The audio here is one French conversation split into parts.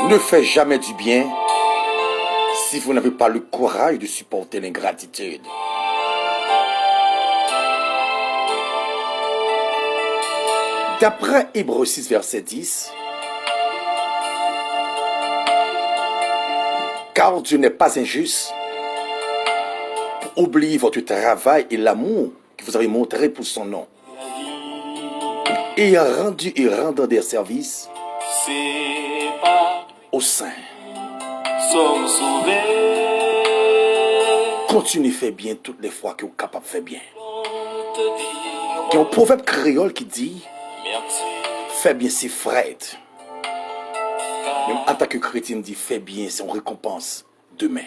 Ne faites jamais du bien si vous n'avez pas le courage de supporter l'ingratitude. D'après Hébreux 6, verset 10, car Dieu n'est pas injuste pour oublier votre travail et l'amour que vous avez montré pour son nom. Ayant rendu et rendant des services aux saints. Continuez à faire bien toutes les fois que vous êtes capable de faire bien. Il y a un proverbe créole qui dit fais bien c'est Fred. Même en tant que chrétien, dit fais bien, c'est une récompense demain.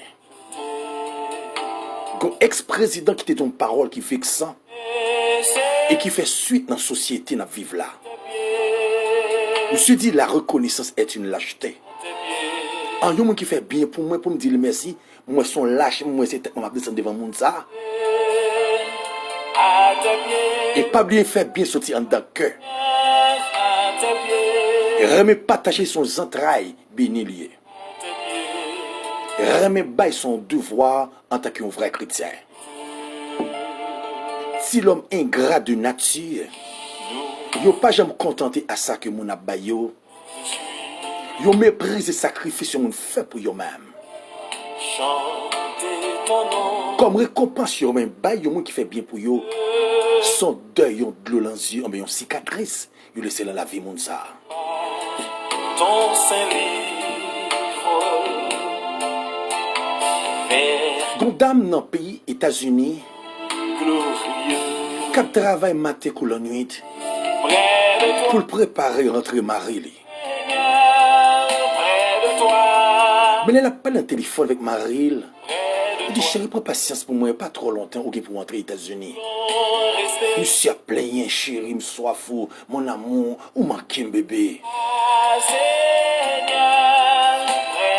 Un ex-président qui était une parole qui fait que ça et qui fait suite dans la société, dans la vivre là. Je me suis dit la reconnaissance est une lâcheté. En yon qui fait bien pour moi, pour me dire merci, moi son lâche, moi c'est tête, m'a descendre devant monde ça. Et pas bien faire bien sortir en dedans cœur. Remet partager son entrailles béni lié. Remet bail son devoir en tant qu'un vrai chrétien. Si l'homme ingrat de nature, yo pas jamais contenté à ça que mon abayo. Yo méprise et sacrifice yon fait pour yo même. Comme récompense yo même bail yon qui fait bien pour yo. Son deuil yon de l'eau dans les yeux, yon cicatrice, yo laisse dans la vie moun ça. Ton Gon dame dans pays États-Unis qui travaille matin ou la nuit pour préparer rentrer mari li. Mais elle a pas le téléphone avec Maril. Il dit chérie, prends patience pour moi, pas trop longtemps, ok, pour rentrer aux États-Unis. Monsieur a plaigné, chérie, me sois fou, mon amour, ou manqué un bébé.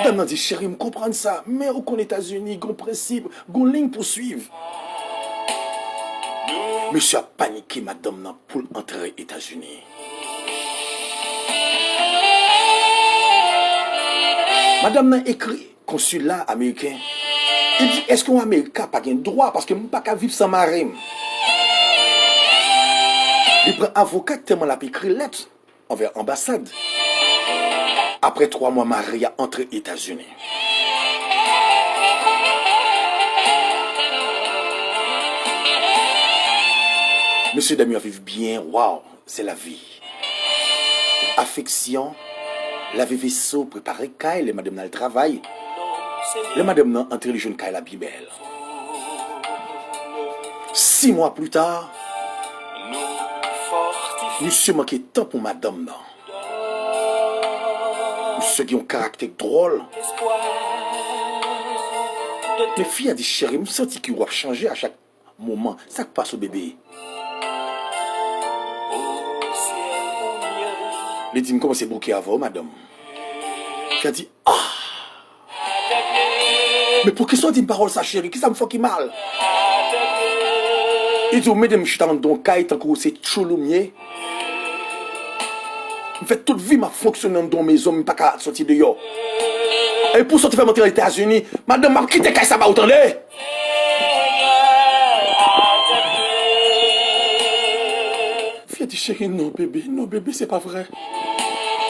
Dame dit chérie, me comprendre ça, mais au États-Unis, gon principe, gon ligne pour suivre. Monsieur a paniqué madame pour entrer aux États-Unis. Madame n'a écrit consulat américain. Il dit est-ce qu'un Américain n'a pas de droit parce que je ne peux pas vivre sans mari. Il prend avocat tellement la écrit lettre envers l'ambassade. Après 3 mois, Marie a entré aux États-Unis. Monsieur Damien vivent bien, waouh, c'est la vie. Affection. Laver vaisseau, préparer caille, les madame dans le travail. Les madame dans entre les jeunes caille la bien belle. 6 mois plus tard, monsieur manquait de temps pour madame non. Monsieur qui a un caractère drôle. Mes filles a dit chérie, me senti qu'il va changer à chaque moment. Ça passe au bébé. Il dit, comment c'est bouquet avant, madame? Il a dit, ah! Mais pour qui soit dit une parole, ça, chérie? Qui ça me fait qui mal? Il dit, mesdames, je suis dans le caille, tant que c'est chouloumier. Je fais toute vie, ma fonctionne dans mes hommes, pas qu'à sortir de yo. Et pour sortir faire monter aux États-Unis, madame m'a quitté, ça va autant de. Fille a dit, chérie, non, bébé, c'est pas vrai.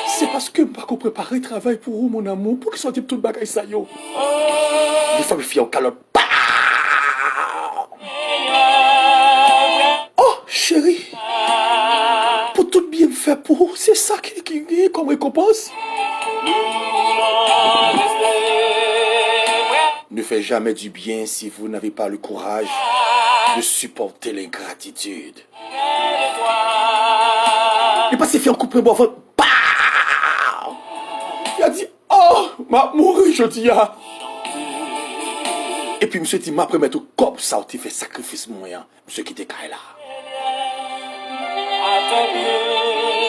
C'est parce que je ne peux pas préparer le travail pour vous, mon amour, pour qu'il soit tout le bagage ça yo. Des fois, mes filles en calotte. Oh, chérie, pour tout bien faire pour vous, c'est ça qui est comme récompense. Ne faites jamais du bien si vous n'avez pas le courage de supporter l'ingratitude. Et pas si fait en couper boire votre. Il a dit, oh, m'a mouru, je dis, ah. Et puis, monsieur dit, m'a après mettre au corps, ça, tu fait sacrifice moyen. Monsieur qui était là.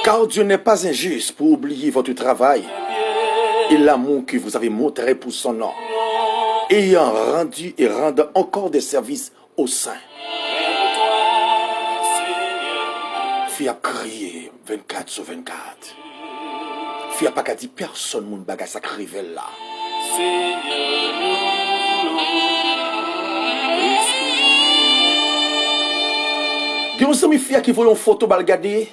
Car Dieu n'est pas injuste pour oublier votre travail et l'amour que vous avez montré pour son nom, ayant rendu et rendant encore des services aux saints. Fille a crié 24/24. Fia pas qu'à dire personne moun bagay ça révèle là. Il y a un ami fia qui voit une photo bal regarder.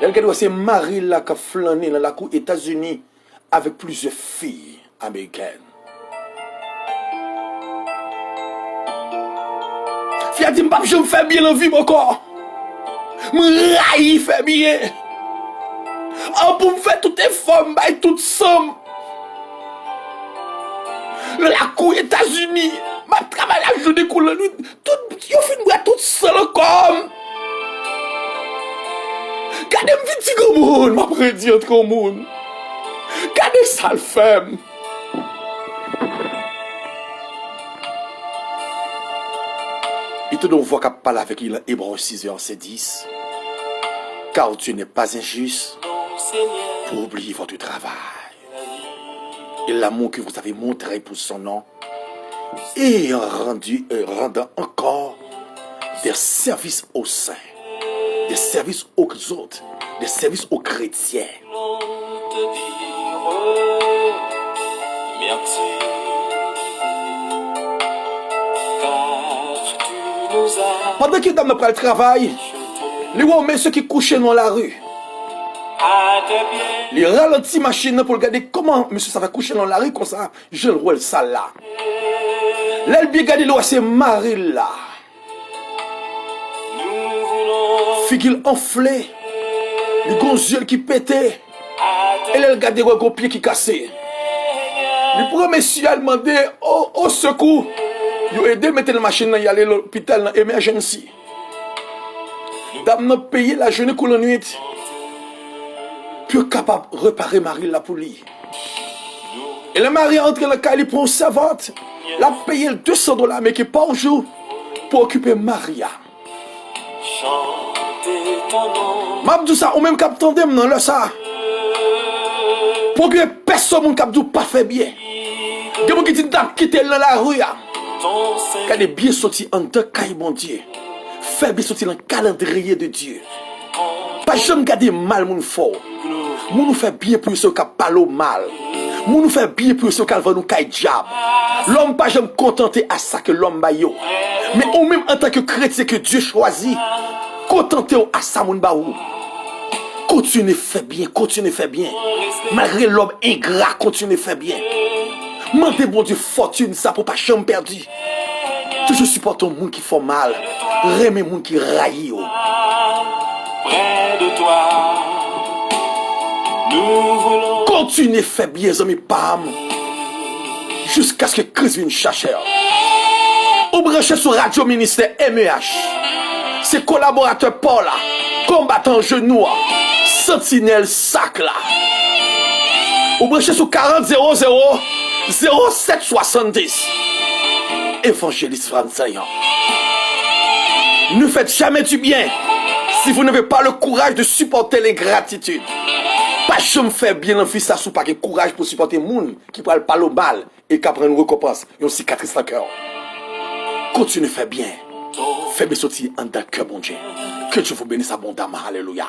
Elle regarde c'est Marie là qui a flâné dans la cour États-Unis avec plusieurs filles américaines. Fia dit m'pap je me fais bien la vie encore. M'raï fait bien. Oh, pour me faire toutes les femmes, toutes somme. La cour États-Unis, ma travail la journée coule la nuit, tout, yo fin moi tout seul comme. Gardez me vite comme monde, m'a prédit comme monde. Gardez ça le femme. Il te donne voix qu'à parler avec il Hébreux 6 verset 10. Car Dieu n'est pas injuste pour oublier votre travail et l'amour que vous avez montré pour son nom et rendant encore des services aux saints, des services aux autres, des services aux chrétiens. Merci. Car tu nous as... Pendant que dame prend le travail, les hommes ceux qui couchaient dans la rue, les ralentis machines pour regarder comment monsieur ça va coucher dans la rue comme ça, je le roule ça là. Là le bien regarder là c'est Marie là. Figure enflée, les gros yeux qui pétaient, et là le regarder le gros pied qui cassé. Le premier monsieur a demandé au secours, il a aidé à mettre la machine dans aller à l'hôpital dans l'émergency. Dame n'a payé la journée pour la nuit. Puis capable de réparer Marie là pour lui. Et le mari entre dans le cas, il prend une servante. Il a payé $200 mais qui par jour pour occuper Maria. Je dis ça, ou même cap tandem dans le ça. Pour que personne ne capte pas fait bien. Il y a des gens qui disent quitter dans la rue. Quand est bien sorti en deux cailles, mon Dieu. Fait bien sorti dans le calendrier de Dieu. Pas jamais garder mal mon fort. Moun nous fait bien pour ceux qui parlent mal. Moun nous fait bien pour ceux qui vont nous cailler diable. L'homme pas jamais contenté à ça que l'homme ba yo. Mais ou même en tant que chrétien que Dieu choisit, contenté à ça moun ba ou. Continuez faire bien, continuez faire bien. Malgré l'homme ingrat, continuez faire bien. Mandez bon Dieu fortune ça pour pas jamais perdu. Toujours supporter les gens qui font mal. Remet les gens qui raillent. Près de toi, nous voulons continuez faire bien, amis Pam. Jusqu'à ce que Christ vienne chercher. Ou branchez sur Radio Ministère MEH. C'est collaborateur Paul, combattant genou, sentinelle sac là. Ou branchez sur 40 00 07 70. Évangéliste Français. Ne faites jamais du bien si vous n'avez pas le courage de supporter l'ingratitude. Pas jamais faire bien en vie, ça sous pas le courage pour supporter les gens qui parlent pas le bal et qui prennent une récompense, une cicatrice dans le cœur. Continuez à faire bien. Faites bien sortir en dans le cœur, mon Dieu. Que Dieu vous bénisse abondamment. Alléluia.